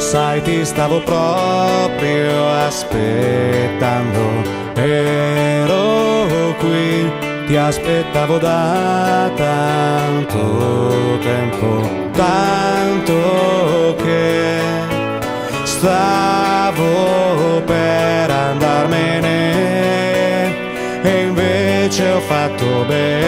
Sai, ti stavo proprio aspettando, ero qui, ti aspettavo da tanto tempo, tanto che stavo per andarmene e invece ho fatto bene.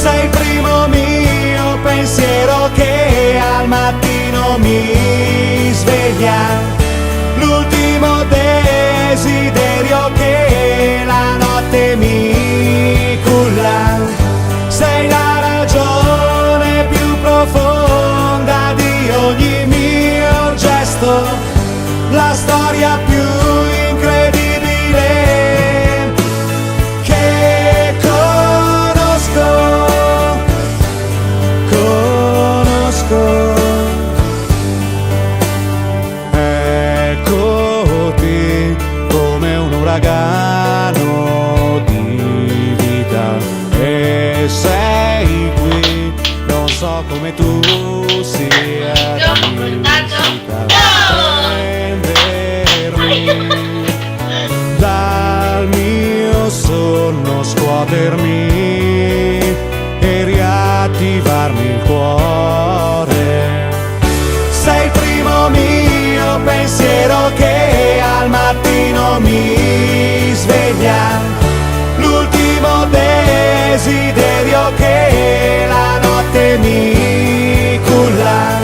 Sei il primo mio pensiero che al mattino mi sveglia, l'ultimo desiderio che la notte mi culla. Sei la ragione più profonda di ogni mio gesto, la storia più incredibile che eccoti come un uragano di vita e sei qui, non so come tu sia riuscita a prendermi dal mio sonno, scuotermi e riattivarmi il cuore. Sei il primo mio pensiero che al mattino mi sveglia, l'ultimo desiderio che la notte mi culla.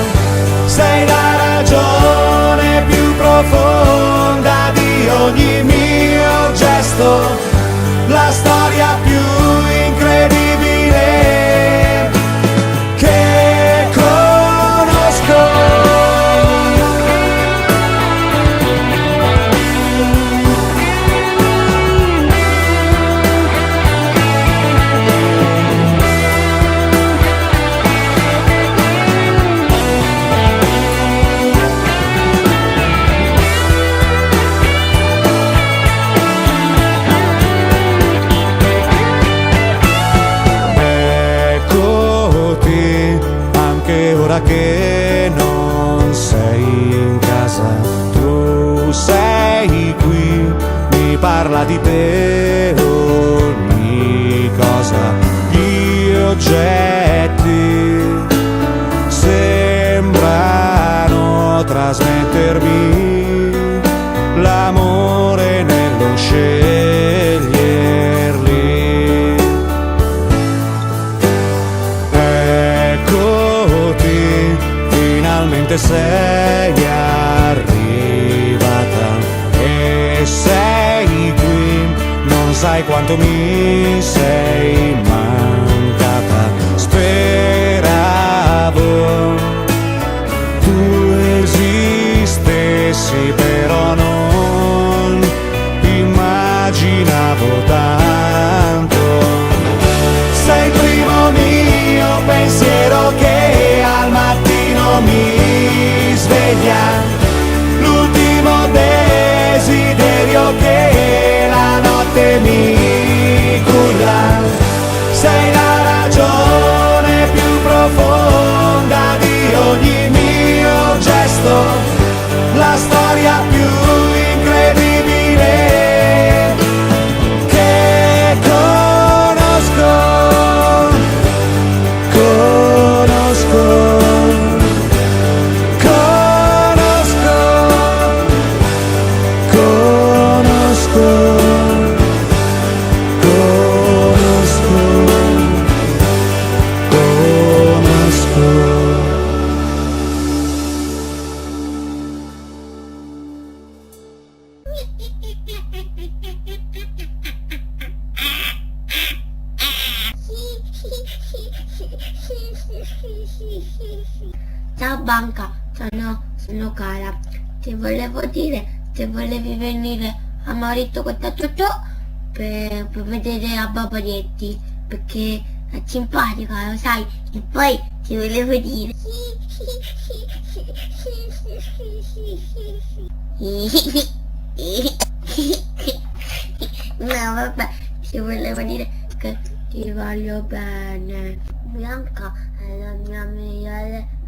Sei la ragione più profonda di ogni mio gesto, la storia più incredibile che conosco. Ora che non sei in casa, tu sei qui, mi parla di te ogni cosa, gli oggetti sembrano trasmettermi l'amore nello sceglierli. Finalmente sei arrivata e sei qui, non sai quanto mi sei mancata. Speravo tu esistessi, però non immaginavo tanto. Sei il primo mio pensiero che al mattino mi sveglia, l'ultimo desiderio che la notte mi culla. Sei la ragione più profonda di ogni mio gesto, la storia più incredibile che conosco. Ciao Banca, sono Cara. Ti volevo dire, se volevi venire a Maurizio Cottaciuccio per vedere a Babaglietti, perché è simpatica, lo sai. E poi ti volevo dire no vabbè, ti volevo dire che ti voglio bene. Bianca è la mia migliore